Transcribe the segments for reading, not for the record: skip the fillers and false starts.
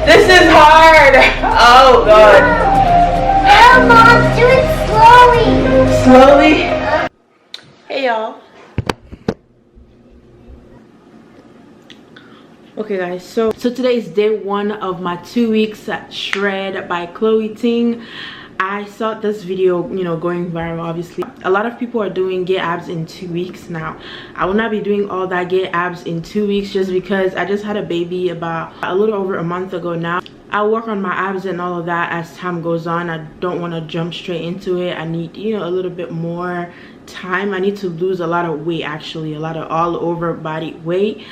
This is hard. Oh god. No, Mom, do it slowly. Slowly. Hey y'all. Okay guys, so today is day 1 of my 2 weeks shred by Ting. I saw this video, you know, going viral. Obviously a lot of people are doing get abs in 2 weeks now. I will not be doing all that get abs in 2 weeks just because I just had a baby about a little over a month ago now. I'll work on my abs and all of that as time goes on. I don't want to jump straight into it. I need, you know, a little bit more time. I need to lose a lot of weight, actually, a lot of all over body weight.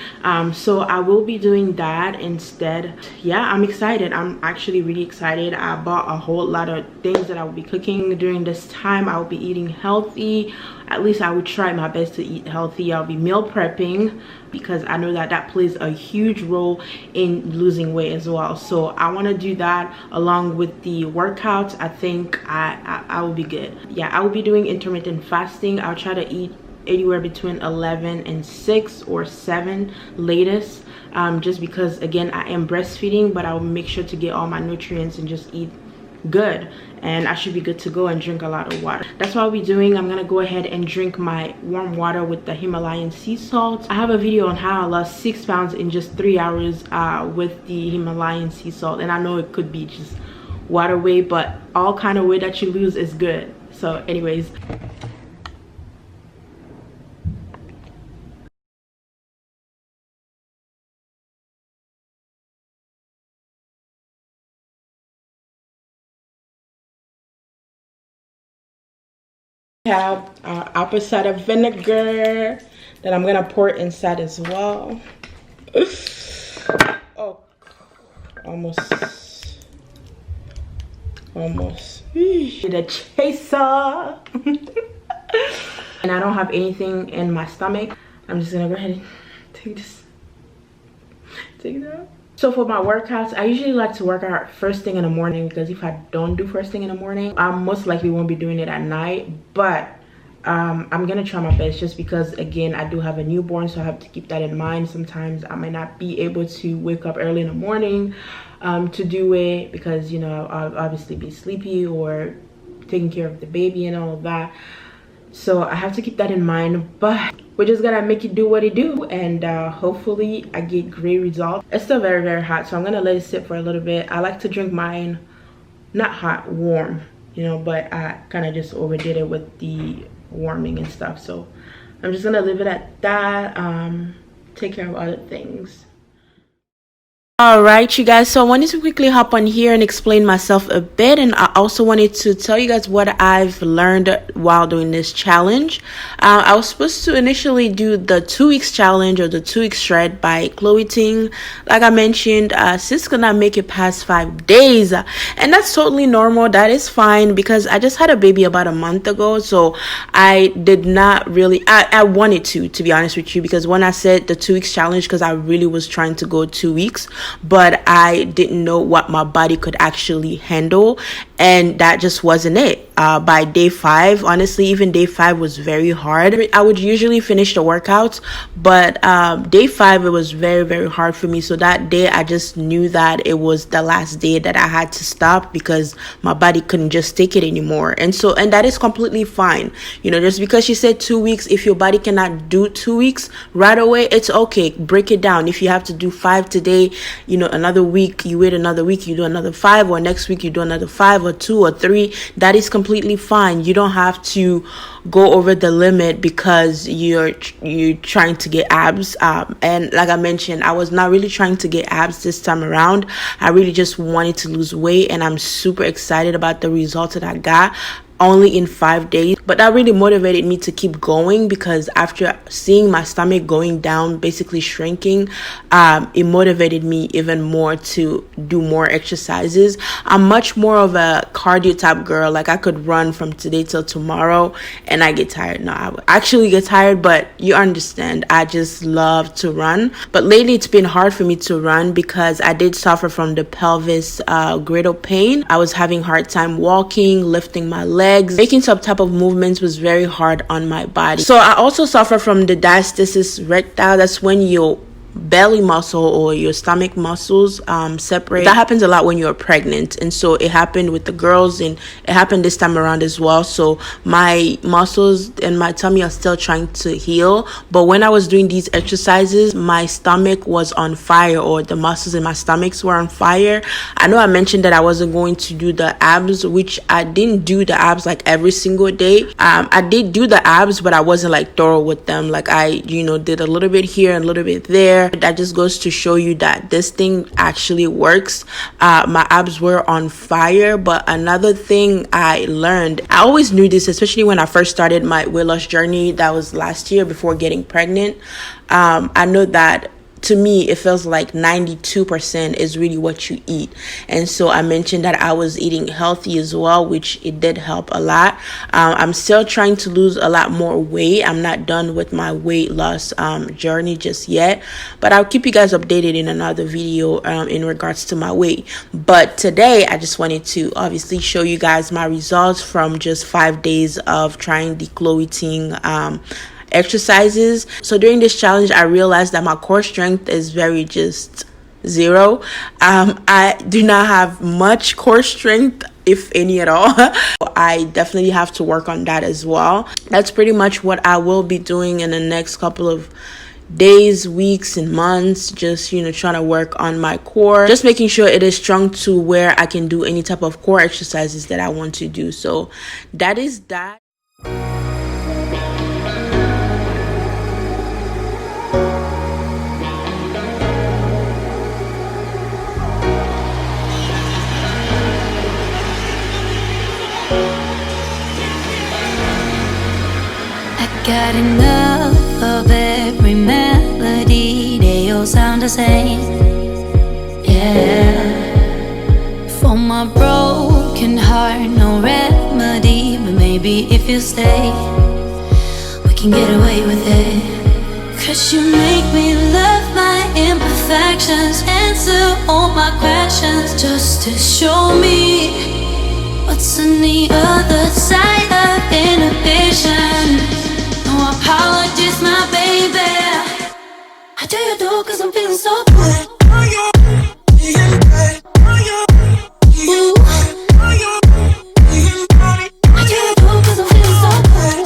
So I will be doing that instead. Yeah, I'm excited. I'm actually really excited. I bought a whole lot of things that I will be cooking during this time. I will be eating healthy. At least I would try my best to eat healthy. I'll be meal prepping because I know that that plays a huge role in losing weight as well. So I want to do that along with the workouts. I think I will be good. Yeah, I will be doing intermittent fasting. I'll try to eat anywhere between 11 and 6 or 7 latest, just because again I am breastfeeding, but I will make sure to get all my nutrients and just eat good, and I should be good to go and drink a lot of water. That's what I'll be doing. I'm gonna go ahead and drink my warm water with the Himalayan sea salt. I have a video on how I lost 6 pounds in just 3 hours with the Himalayan sea salt, and I know it could be just water weight, but all kind of weight that you lose is good. So anyways, have apple cider vinegar that I'm gonna pour inside as well. Oh, almost the chaser. And I don't have anything in my stomach. I'm just gonna go ahead and take it out. So for my workouts, I usually like to work out first thing in the morning, because if I don't do first thing in the morning, I most likely won't be doing it at night. But I'm gonna try my best, just because again I do have a newborn, so I have to keep that in mind. Sometimes I might not be able to wake up early in the morning to do it, because you know I'll obviously be sleepy or taking care of the baby and all of that. So I have to keep that in mind, but we're just gonna make it do what it do, and hopefully I get great results. It's still very, very hot, so I'm gonna let it sit for a little bit. I like to drink mine not hot, warm, you know, but I kind of just overdid it with the warming and stuff. So I'm just gonna leave it at that. Take care of other things. All right, you guys, so I wanted to quickly hop on here and explain myself a bit, and I also wanted to tell you guys what I've learned while doing this challenge. I was supposed to initially do the 2 weeks challenge, or the 2 weeks shred by Ting. Like I mentioned, sis could not make it past 5 days, and that's totally normal. That is fine, because I just had a baby about a month ago, so I did not really, I wanted to be honest with you, because when I said the 2 weeks challenge, because I really was trying to go 2 weeks, but I didn't know what my body could actually handle, and that just wasn't it. By day 5, honestly, even day 5 was very hard. I would usually finish the workouts, but day 5 it was very, very hard for me. So that day I just knew that it was the last day that I had to stop, because my body couldn't just take it anymore. And that is completely fine, you know. Just because she said 2 weeks, if your body cannot do 2 weeks right away, it's okay. Break it down. If you have to do 5 today, you know, another week you wait another week, you do another 5, or next week you do another 5 or 2 or 3. That is completely fine. You don't have to go over the limit because you're trying to get abs. And like I mentioned, I was not really trying to get abs this time around. I really just wanted to lose weight, and I'm super excited about the results that I got only in 5 days. But that really motivated me to keep going, because after seeing my stomach going down, basically shrinking, it motivated me even more to do more exercises. I'm much more of a cardio type girl. Like I could run from today till tomorrow and I get tired. No, I would actually get tired, but you understand, I just love to run. But lately it's been hard for me to run, because I did suffer from the pelvis girdle pain. I was having hard time walking, lifting my legs. Making some type of movements was very hard on my body. So I also suffer from the diastasis recti. That's when your belly muscle or your stomach muscles separate. That happens a lot when you're pregnant, and so it happened with the girls, and it happened this time around as well. So my muscles and my tummy are still trying to heal, but when I was doing these exercises, my stomach was on fire, or the muscles in my stomachs were on fire. I know I mentioned that I wasn't going to do the abs, which I didn't do the abs like every single day. I did do the abs, but I wasn't like thorough with them. Like I did a little bit here and a little bit there. That just goes to show you that this thing actually works. My abs were on fire. But another thing I learned, I always knew this, especially when I first started my weight loss journey. That was last year before getting pregnant. I know that to me, it feels like 92% is really what you eat. And so I mentioned that I was eating healthy as well, which it did help a lot. I'm still trying to lose a lot more weight. I'm not done with my weight loss journey just yet, but I'll keep you guys updated in another video in regards to my weight. But today, I just wanted to obviously show you guys my results from just 5 days of trying the Ting exercises. So during this challenge, I realized that my core strength is very just zero. I do not have much core strength, if any at all. I definitely have to work on that as well. That's pretty much what I will be doing in the next couple of days, weeks, and months. Just trying to work on my core, just making sure it is strong to where I can do any type of core exercises that I want to do. So that is that. Got enough of every melody, they all sound the same. Yeah. For my broken heart, no remedy, but maybe if you stay, we can get away with it. 'Cause you make me love my imperfections, answer all my questions, just to show me what's on the other side of inhibition. No apologies, my baby. I do you do 'cause I'm feeling so good. Ooh. I do you do 'cause I'm feeling so good.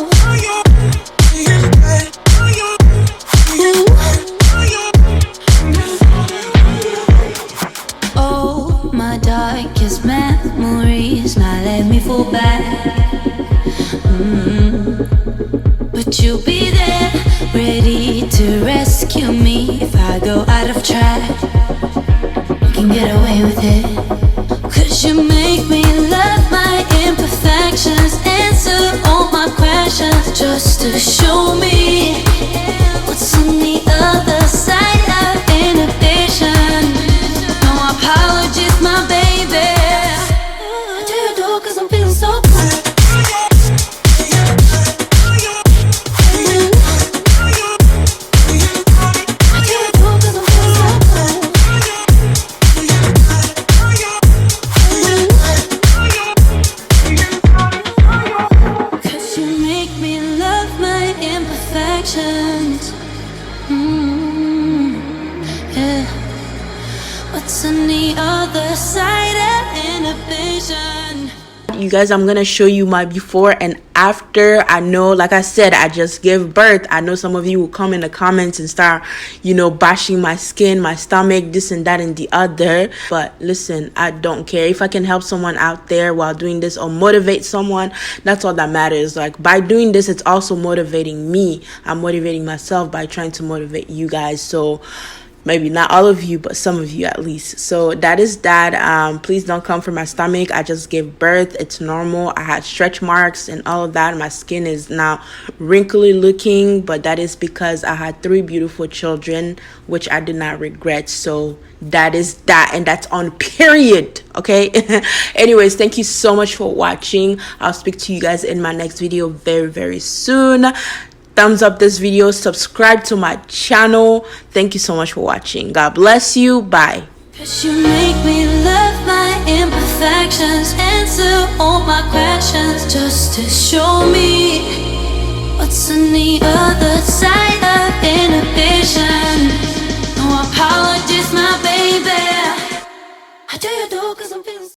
Ooh. Oh, my darkest memories now let me fall back. But you'll be there, ready to rescue me if I go out of track. You can get away with it. 'Cause you make me love my imperfections, answer all my questions, just to show me what's on the other side of inhibition. No apologies, my baby. I do you do 'cause I'm feeling so good. Yeah. What's on the other side of inhibition? You guys, I'm gonna show you my before and after. I know, like I said, I just gave birth. I know some of you will come in the comments and start bashing my skin, my stomach, this and that and the other. But listen, I don't care. If I can help someone out there while doing this or motivate someone, that's all that matters. Like, by doing this, it's also motivating me. I'm motivating myself by trying to motivate you guys. So maybe not all of you, but some of you at least. So that is that. Please don't come for my stomach. I just gave birth. It's normal. I had stretch marks and all of that. My skin is now wrinkly looking, but that is because I had 3 beautiful children, which I do not regret. So that is that, and that's on period. Okay. Anyways, thank you so much for watching. I'll speak to you guys in my next video very, very soon. Thumbs up this video, subscribe to my channel. Thank you so much for watching. God bless you. Bye. 'Cause you make me love my imperfections, answer all my questions, just to show me what's on the other side of inhibition. No do you do? 'Cause I'm feeling